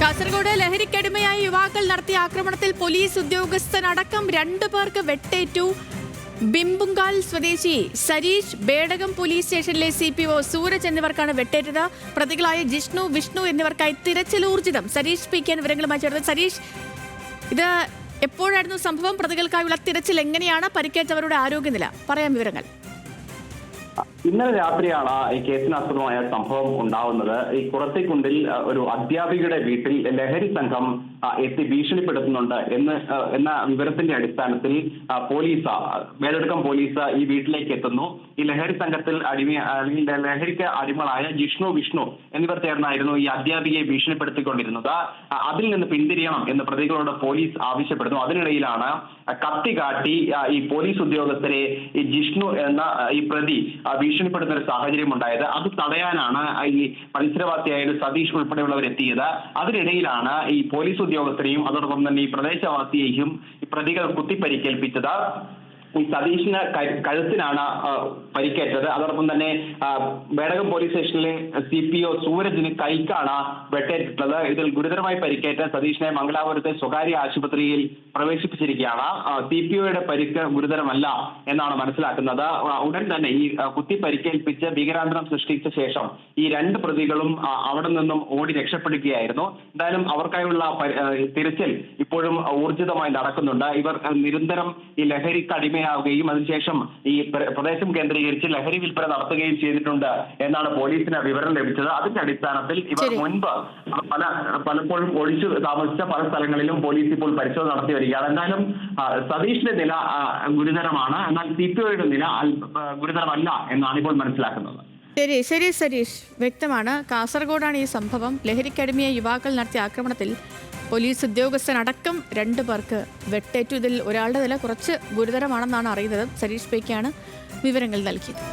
കാസർഗോഡ് ലഹരിക്കടിമയായ യുവാക്കൾ നടത്തിയ ആക്രമണത്തിൽ പോലീസ് ഉദ്യോഗസ്ഥനടക്കം 2 പേർക്ക് വെട്ടേറ്റു. ബിംബുങ്കാൽ സ്വദേശി സരീഷ്, ബേഡകം പോലീസ് സ്റ്റേഷനിലെ CPO സൂരജ് എന്നിവർക്കാണ് വെട്ടേറ്റത്. പ്രതികളായ ജിഷ്ണു, വിഷ്ണു എന്നിവർക്കായി തിരച്ചിൽ ഊർജിതം. സരീഷ് പി കെ വിവരങ്ങളുമായി ചേർന്നത്. സരീഷ്, ഇത് എപ്പോഴായിരുന്നു സംഭവം? പ്രതികൾക്കായുള്ള തിരച്ചിൽ എങ്ങനെയാണ്? പരിക്കേറ്റവരുടെ ആരോഗ്യനില പറയാം വിവരങ്ങൾ. ഇന്നലെ രാത്രിയാണ് ഈ കേസിനാസ്പദമായ സംഭവം ഉണ്ടാവുന്നത്. ഈ കുറത്തിക്കുണ്ടിൽ ഒരു അധ്യാപികയുടെ വീട്ടിൽ ലഹരി സംഘം എത്തി ഭീഷണിപ്പെടുത്തുന്നുണ്ട് എന്ന വിവരത്തിന്റെ അടിസ്ഥാനത്തിൽ മേലടക്കം പോലീസ് ഈ വീട്ടിലേക്ക് എത്തുന്നു. ഈ ലഹരി സംഘത്തിൽ ലഹരിക്ക് അടിമകളായ ജിഷ്ണു, വിഷ്ണു എന്നിവർ ചേർന്നായിരുന്നു ഈ അധ്യാപികയെ ഭീഷണിപ്പെടുത്തിക്കൊണ്ടിരുന്നത്. അതിൽ നിന്ന് പിന്തിരിയണം എന്ന് പ്രതികളോട് പോലീസ് ആവശ്യപ്പെടുന്നു. അതിനിടയിലാണ് കത്തി കാട്ടി ഈ പോലീസ് ഉദ്യോഗസ്ഥരെ ഈ ജിഷ്ണു എന്ന ഈ പ്രതി ഭീഷണിപ്പെടുന്ന ഒരു സാഹചര്യം ഉണ്ടായത്. അത് തടയാനാണ് ഈ പരിസരവാസിയായ സതീഷ് ഉൾപ്പെടെയുള്ളവർ എത്തിയത്. അതിനിടയിലാണ് ഈ പോലീസ് ഉദ്യോഗസ്ഥരെയും അതോടൊപ്പം തന്നെ ഈ പ്രദേശവാസിയെയും ഈ പ്രതികൾ കുത്തിപ്പരിക്കേൽപ്പിച്ചത്. ഈ സതീഷിന് കഴുത്തിനാണ് പരിക്കേറ്റത്. അതോടൊപ്പം തന്നെ ബേഡകം പോലീസ് സ്റ്റേഷനിലെ CPO സൂരജിന് കൈക്കാണ് വെട്ടേറ്റിട്ടുള്ളത്. ഇതിൽ ഗുരുതരമായി പരിക്കേറ്റ സതീഷിനെ മംഗലാപുരത്തെ സ്വകാര്യ ആശുപത്രിയിൽ പ്രവേശിപ്പിച്ചിരിക്കുകയാണ്. CPOയുടെ പരിക്ക് ഗുരുതരമല്ല എന്നാണ് മനസ്സിലാക്കുന്നത്. ഉടൻ തന്നെ ഈ കുത്തി പരിക്കേൽപ്പിച്ച് ഭീകരാന്തരം സൃഷ്ടിച്ച ശേഷം ഈ 2 പ്രതികളും അവിടെ നിന്നും ഓടി രക്ഷപ്പെടുകയായിരുന്നു. എന്തായാലും അവർക്കായുള്ള തിരച്ചിൽ ഇപ്പോഴും ഊർജിതമായി നടക്കുന്നുണ്ട്. ഇവർ നിരന്തരം ഈ ലഹരിക്ക് അടിമയാവുകയും അതിനുശേഷം ഈ പ്രദേശം കേന്ദ്രീകരിച്ച് ലഹരി വിൽപ്പന നടത്തുകയും ചെയ്തിട്ടുണ്ട് എന്നാണ് പോലീസിന് വിവരം ലഭിച്ചത്. അതിന്റെ അടിസ്ഥാനത്തിൽ ഇവർ മുൻപ് പലപ്പോഴും ഒഴിച്ചു താമസിച്ച പല സ്ഥലങ്ങളിലും പോലീസ് ഇപ്പോൾ പരിശോധന നടത്തി വരികയാണ്. എന്തായാലും സതീഷിന്റെ നില ഗുരുതരമാണ്, എന്നാൽ CPOയുടെ നില ഗുരുതരമല്ല എന്നാണ് ഇപ്പോൾ മനസ്സിലാക്കുന്നത്. ശരി സരീഷ്, വ്യക്തമാണ്. കാസർഗോഡാണ് ഈ സംഭവം. ലഹരിക്കടിമയായ യുവാക്കൾ നടത്തിയ ആക്രമണത്തിൽ പോലീസ് ഉദ്യോഗസ്ഥനടക്കം 2 പേർക്ക് വെട്ടേറ്റു. ഇതിൽ ഒരാളുടെ നില കുറച്ച് ഗുരുതരമാണെന്നാണ് അറിയുന്നത്. സരീഷ് പേക്കാണ് വിവരങ്ങൾ നൽകിയത്.